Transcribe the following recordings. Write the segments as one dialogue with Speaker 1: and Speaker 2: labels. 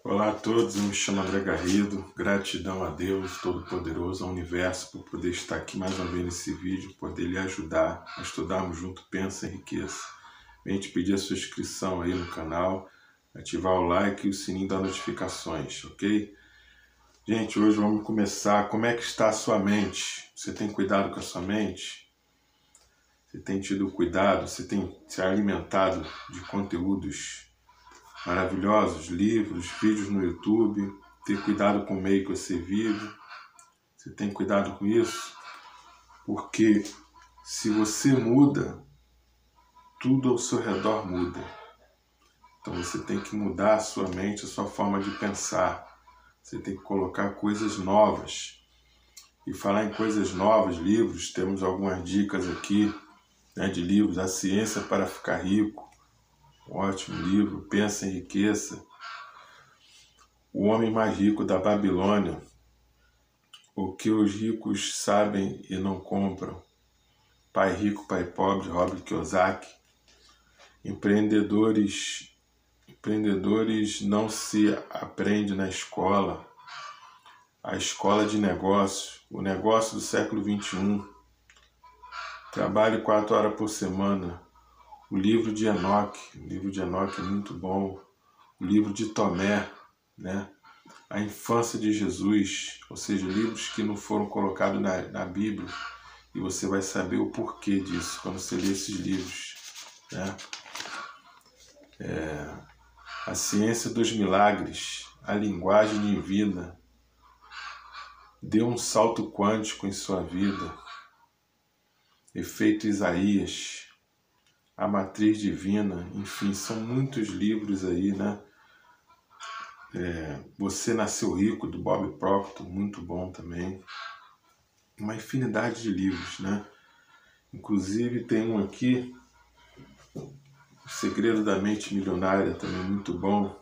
Speaker 1: Olá a todos, eu me chamo André Garrido, gratidão a Deus Todo-Poderoso, ao Universo, por poder estar aqui mais uma vez nesse vídeo, poder lhe ajudar a estudarmos junto Pensa em Riqueza. Venho te pedir a sua inscrição aí no canal, ativar o like e o sininho das notificações, ok? Gente, hoje vamos começar. Como é que está a sua mente? Você tem cuidado com a sua mente? Você tem tido cuidado? Você tem se alimentado de conteúdos maravilhosos, livros, vídeos no YouTube, ter cuidado com o meio que você vive? Você tem cuidado com isso? Porque se você muda, tudo ao seu redor muda. Então você tem que mudar a sua mente, a sua forma de pensar. Você tem que colocar coisas novas. E falar em coisas novas, livros, temos algumas dicas aqui, né, de livros. A Ciência para Ficar Rico, um ótimo livro. Pensa em Riqueza. O Homem Mais Rico da Babilônia, O que os ricos sabem e não compram. Pai Rico, Pai Pobre, Robert Kiyosaki. Empreendedores não se aprende na escola. A escola de negócio, o negócio do século XXI. Trabalhe 4 horas por semana. O livro de Enoque é muito bom. O livro de Tomé, né? A infância de Jesus, ou seja, livros que não foram colocados na Bíblia, e você vai saber o porquê disso quando você lê esses livros, né? A Ciência dos Milagres, a Linguagem Divina, Dê um salto quântico em sua vida, Efeito Isaías, A Matriz Divina, enfim, são muitos livros aí, né? Você Nasceu Rico, do Bob Proctor, muito bom também. Uma infinidade de livros, né? Inclusive tem um aqui, O Segredo da Mente Milionária, também muito bom,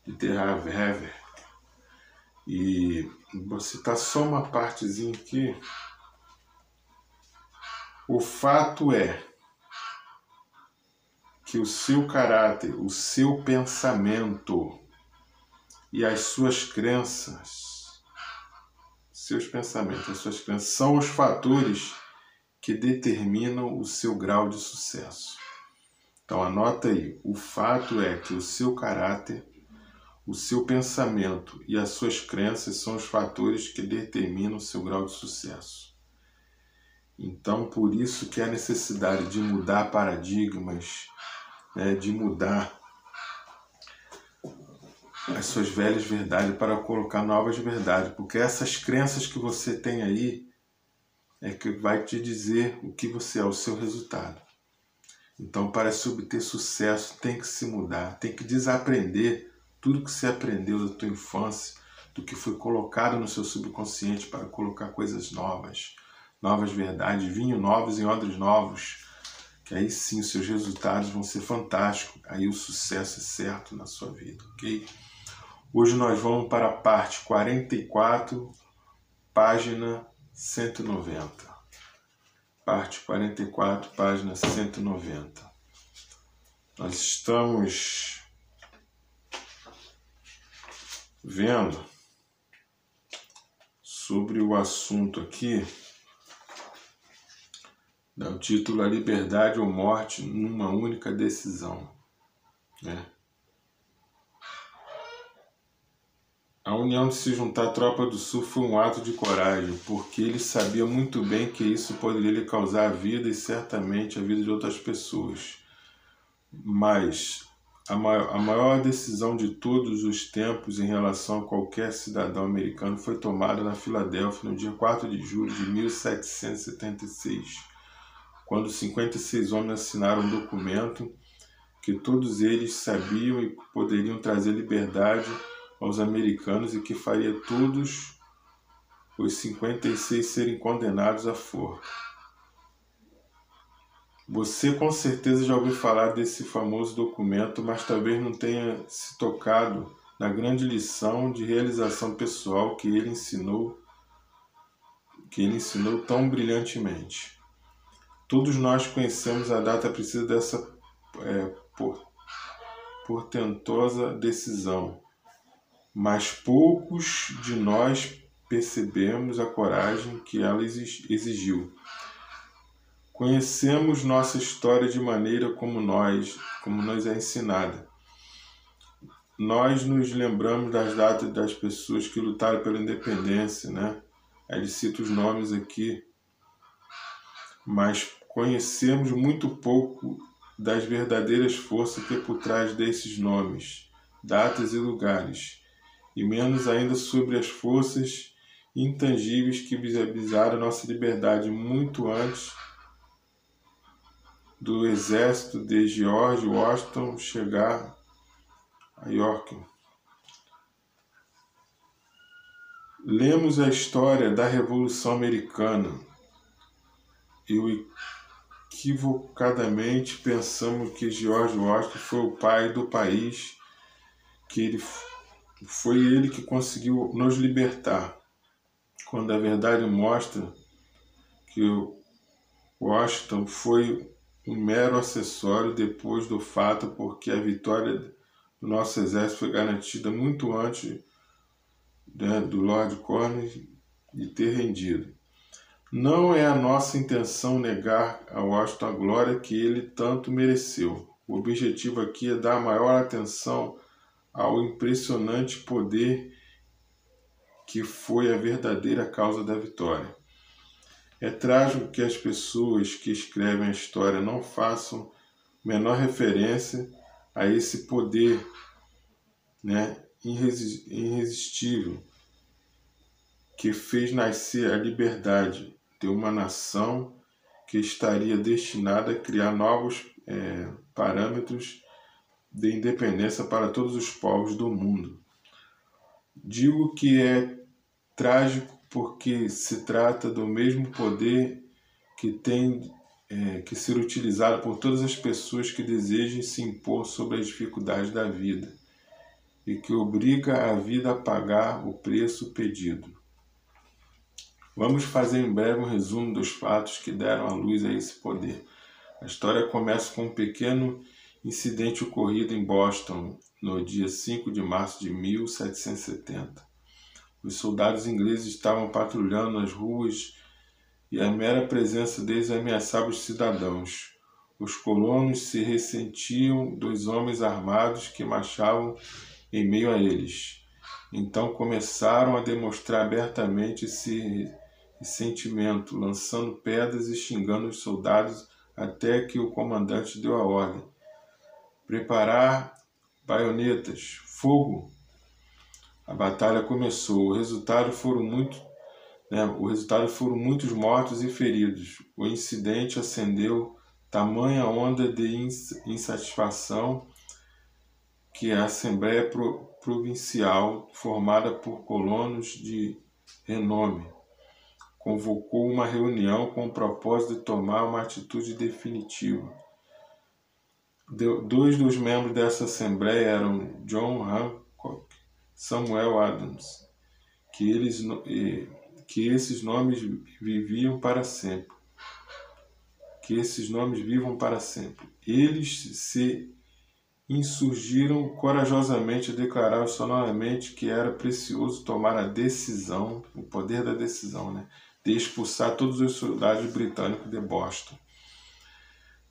Speaker 1: de T. Harv Eker. E vou citar só uma partezinha aqui. O fato é que o seu caráter, o seu pensamento e as suas crenças, são os fatores que determinam o seu grau de sucesso. Então anota aí, o fato é que o seu caráter, o seu pensamento e as suas crenças são os fatores que determinam o seu grau de sucesso. Então por isso que há necessidade de mudar paradigmas, né, de mudar as suas velhas verdades para colocar novas verdades, porque essas crenças que você tem aí é que vai te dizer o que você é, o seu resultado. Então, para se obter sucesso, tem que se mudar, tem que desaprender tudo que você aprendeu da tua infância, do que foi colocado no seu subconsciente para colocar coisas novas, novas verdades, vinhos novos em odres novos, que aí sim os seus resultados vão ser fantásticos, aí o sucesso é certo na sua vida, ok? Hoje nós vamos para a parte 44, página 190. Parte 44, página 190. Nós estamos vendo sobre o assunto aqui, dá o título A Liberdade ou Morte numa Única Decisão, né? A união de se juntar à Tropa do Sul foi um ato de coragem, porque ele sabia muito bem que isso poderia lhe causar a vida e certamente a vida de outras pessoas. Mas a maior decisão de todos os tempos em relação a qualquer cidadão americano foi tomada na Filadélfia no dia 4 de julho de 1776, quando 56 homens assinaram um documento que todos eles sabiam e poderiam trazer liberdade aos americanos e que faria todos os 56 serem condenados à forca. Você com certeza já ouviu falar desse famoso documento, mas talvez não tenha se tocado na grande lição de realização pessoal que ele ensinou tão brilhantemente. Todos nós conhecemos a data precisa dessa portentosa decisão, mas poucos de nós percebemos a coragem que ela exigiu. Conhecemos nossa história de maneira como nos é ensinada. Nós nos lembramos das datas das pessoas que lutaram pela independência, né? Aí ele cita os nomes aqui, mas conhecemos muito pouco das verdadeiras forças que por trás desses nomes, datas e lugares, e menos ainda sobre as forças intangíveis que viabilizaram nossa liberdade muito antes do exército de George Washington chegar a York. Lemos a história da Revolução Americana e equivocadamente pensamos que George Washington foi o pai do país, que foi ele que conseguiu nos libertar, quando a verdade mostra que Washington foi um mero acessório depois do fato, porque a vitória do nosso exército foi garantida muito antes, né, do Lord Cornwallis de ter rendido. Não é a nossa intenção negar a Washington a glória que ele tanto mereceu. O objetivo aqui é dar maior atenção ao impressionante poder que foi a verdadeira causa da vitória. É trágico que as pessoas que escrevem a história não façam menor referência a esse poder, né, irresistível que fez nascer a liberdade de uma nação que estaria destinada a criar novos parâmetros de independência para todos os povos do mundo. Digo que é trágico porque se trata do mesmo poder que tem que ser utilizado por todas as pessoas que desejem se impor sobre as dificuldades da vida e que obriga a vida a pagar o preço pedido. Vamos fazer em breve um resumo dos fatos que deram à luz a esse poder. A história começa com um pequeno incidente ocorrido em Boston no dia 5 de março de 1770. Os soldados ingleses estavam patrulhando as ruas e a mera presença deles ameaçava os cidadãos. Os colonos se ressentiam dos homens armados que marchavam em meio a eles. Então começaram a demonstrar abertamente esse ressentimento, lançando pedras e xingando os soldados até que o comandante deu a ordem: preparar baionetas, fogo! A batalha começou. O resultado foram muitos mortos e feridos. O incidente acendeu tamanha onda de insatisfação que a Assembleia Provincial, formada por colonos de renome, convocou uma reunião com o propósito de tomar uma atitude definitiva. Dois dos membros dessa Assembleia eram John Hancock e Samuel Adams, que esses nomes viviam para sempre. Que esses nomes vivam para sempre. Eles se insurgiram corajosamente e declararam sonoramente que era precioso tomar a decisão, o poder da decisão, né, de expulsar todos os soldados britânicos de Boston.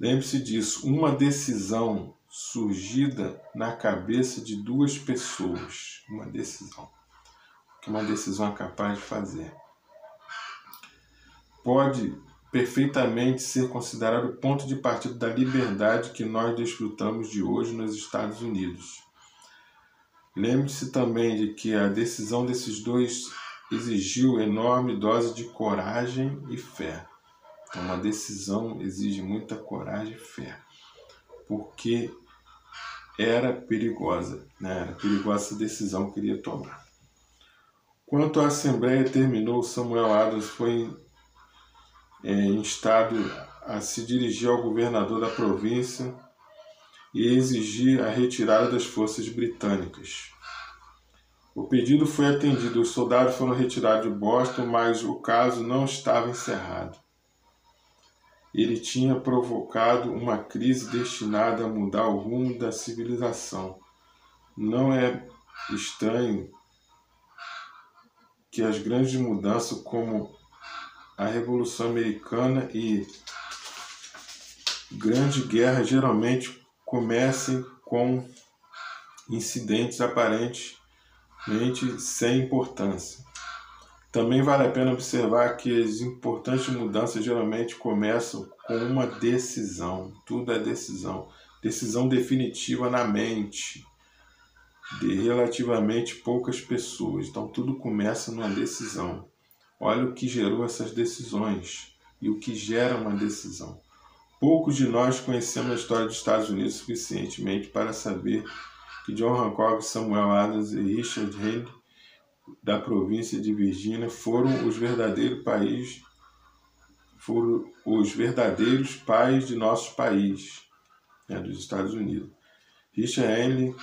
Speaker 1: Lembre-se disso, uma decisão surgida na cabeça de duas pessoas. Uma decisão. O que uma decisão é capaz de fazer. Pode perfeitamente ser considerado o ponto de partida da liberdade que nós desfrutamos de hoje nos Estados Unidos. Lembre-se também de que a decisão desses dois exigiu enorme dose de coragem e fé. Então, uma decisão exige muita coragem e fé, porque era perigosa, né? Era perigosa essa decisão que queria tomar. Quando a Assembleia terminou, Samuel Adams foi instado a se dirigir ao governador da província e exigir a retirada das forças britânicas. O pedido foi atendido, os soldados foram retirados de Boston, mas o caso não estava encerrado. Ele tinha provocado uma crise destinada a mudar o rumo da civilização. Não é estranho que as grandes mudanças como a Revolução Americana e Grande Guerra geralmente comecem com incidentes aparentemente sem importância. Também vale a pena observar que as importantes mudanças geralmente começam com uma decisão. Tudo é decisão. Decisão definitiva na mente de relativamente poucas pessoas. Então tudo começa numa decisão. Olha o que gerou essas decisões e o que gera uma decisão. Poucos de nós conhecemos a história dos Estados Unidos suficientemente para saber que John Hancock, Samuel Adams e Richard Henry, da província de Virgínia, foram os verdadeiros pais de nosso país, dos Estados Unidos. Richard Henry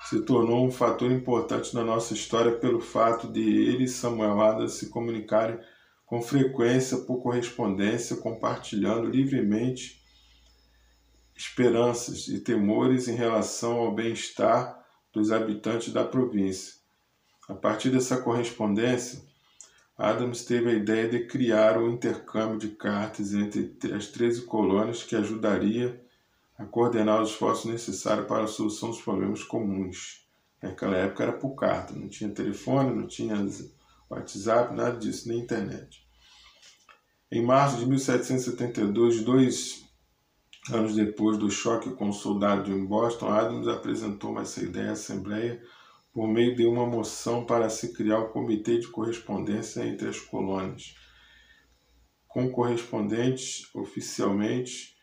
Speaker 1: se tornou um fator importante na nossa história pelo fato de ele e Samuel Adams se comunicarem com frequência por correspondência, compartilhando livremente esperanças e temores em relação ao bem-estar dos habitantes da província. A partir dessa correspondência, Adams teve a ideia de criar um intercâmbio de cartas entre as 13 colônias que ajudaria a coordenar os esforços necessários para a solução dos problemas comuns. Naquela época era por carta, não tinha telefone, não tinha WhatsApp, nada disso, nem internet. Em março de 1772, 2 anos depois do choque com o soldado em Boston, Adams apresentou essa ideia à Assembleia por meio de uma moção para se criar um comitê de correspondência entre as colônias, com correspondentes oficialmente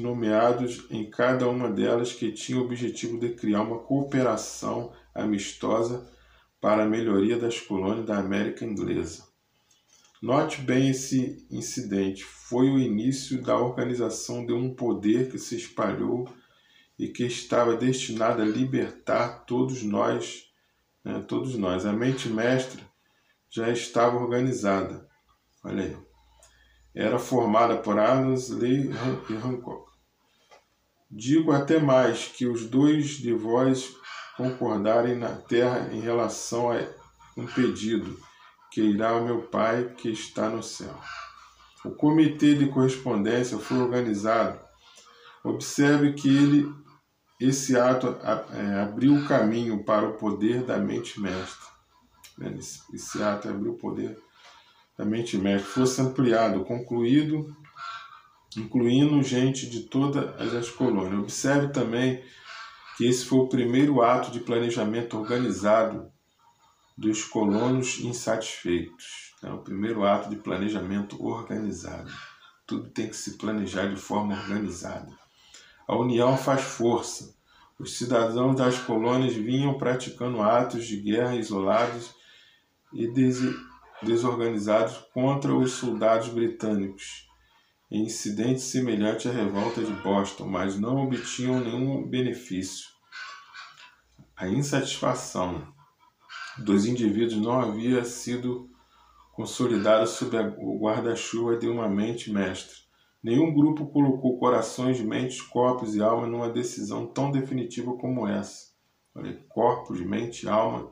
Speaker 1: nomeados em cada uma delas, que tinha o objetivo de criar uma cooperação amistosa para a melhoria das colônias da América Inglesa. Note bem esse incidente. Foi o início da organização de um poder que se espalhou e que estava destinado a libertar todos nós. A mente mestra já estava organizada. Olha aí. Era formada por Adams, Lee e Hancock. Digo até mais, que os dois de vós concordarem na terra em relação a um pedido que irá ao meu Pai que está no céu. O comitê de correspondência foi organizado. Observe que esse ato abriu o caminho para o poder da mente mestra. Esse ato abriu o poder da mente mestra. Fosse ampliado, concluído, incluindo gente de todas as colônias. Observe também que esse foi o primeiro ato de planejamento organizado dos colonos insatisfeitos. O primeiro ato de planejamento organizado. Tudo tem que se planejar de forma organizada. A união faz força. Os cidadãos das colônias vinham praticando atos de guerra isolados e desorganizados contra os soldados britânicos, em incidentes semelhantes à revolta de Boston, mas não obtinham nenhum benefício. A insatisfação dos indivíduos não havia sido consolidada sob o guarda-chuva de uma mente mestra. Nenhum grupo colocou corações, mentes, corpos e alma numa decisão tão definitiva como essa. Olha, corpos, mente e alma,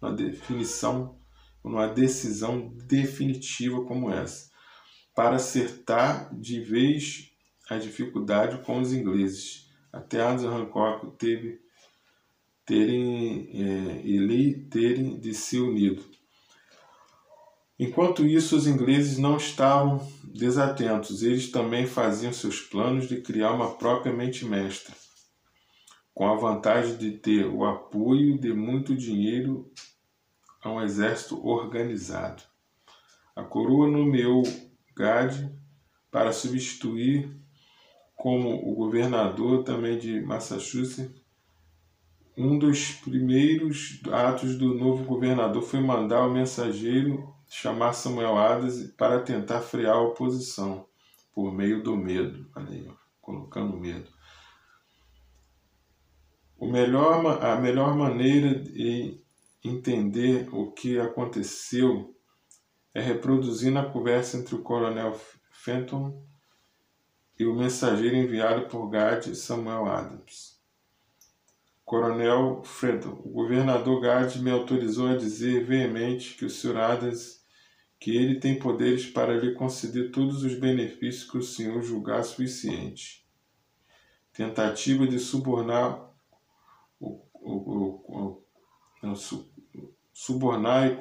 Speaker 1: numa decisão definitiva como essa, para acertar de vez a dificuldade com os ingleses. Até Adams e Hancock terem de se unido. Enquanto isso, os ingleses não estavam desatentos. Eles também faziam seus planos de criar uma própria mente mestra, com a vantagem de ter o apoio de muito dinheiro a um exército organizado. A coroa nomeou Gad para substituir como o governador também de Massachusetts. Um dos primeiros atos do novo governador foi mandar o mensageiro chamar Samuel Adams para tentar frear a oposição por meio do medo, colocando medo. A melhor maneira de entender o que aconteceu é reproduzindo a conversa entre o coronel Fenton e o mensageiro enviado por Gad e Samuel Adams. Coronel Fredon, o governador Gades me autorizou a dizer veemente que o Sr. Adams, que ele tem poderes para lhe conceder todos os benefícios que o senhor julgar suficiente. Tentativa de subornar subornar e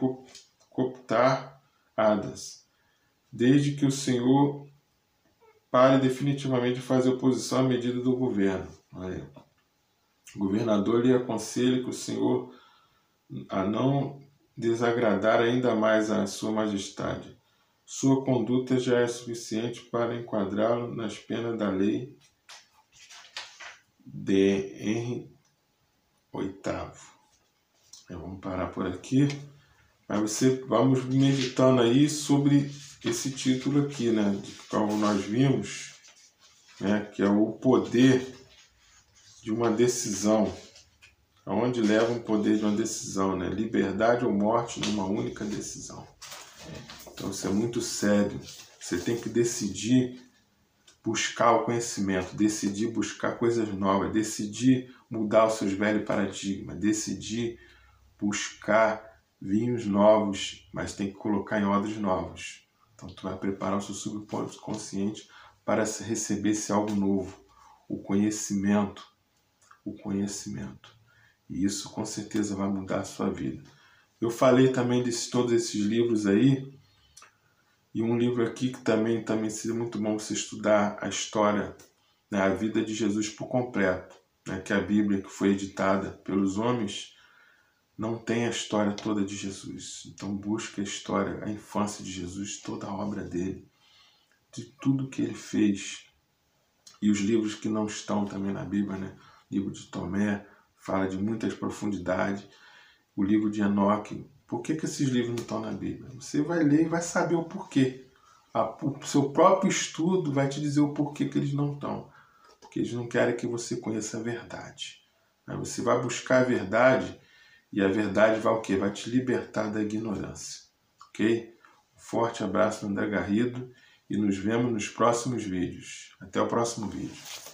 Speaker 1: cooptar Adams, desde que o senhor pare definitivamente de fazer oposição à medida do governo. O governador lhe aconselha que o senhor a não desagradar ainda mais a sua majestade. Sua conduta já é suficiente para enquadrá-lo nas penas da lei de Henry VIII. Vamos parar por aqui. Mas vamos meditando aí sobre esse título aqui, né? De qual nós vimos, né? Que é o poder de uma decisão. Aonde leva o poder de uma decisão, né? Liberdade ou morte numa única decisão. Então isso é muito sério. Você tem que decidir buscar o conhecimento, decidir buscar coisas novas, decidir mudar os seus velhos paradigmas, decidir buscar vinhos novos, mas tem que colocar em odres novos. Então tu vai preparar o seu subconsciente para receber esse algo novo, o conhecimento. E isso com certeza vai mudar a sua vida. Eu falei também de todos esses livros aí, e um livro aqui que também seria muito bom você estudar a história, né, a vida de Jesus por completo, né, que a Bíblia, que foi editada pelos homens, não tem a história toda de Jesus. Então busca a história, a infância de Jesus, toda a obra dele, de tudo que ele fez. E os livros que não estão também na Bíblia, né? O livro de Tomé fala de muitas profundidades. O livro de Enoque. Por que esses livros não estão na Bíblia? Você vai ler e vai saber o porquê. O seu próprio estudo vai te dizer o porquê que eles não estão. Porque eles não querem que você conheça a verdade. Aí você vai buscar a verdade e a verdade vai o quê? Vai te libertar da ignorância. Ok? Um forte abraço do André Garrido e nos vemos nos próximos vídeos. Até o próximo vídeo.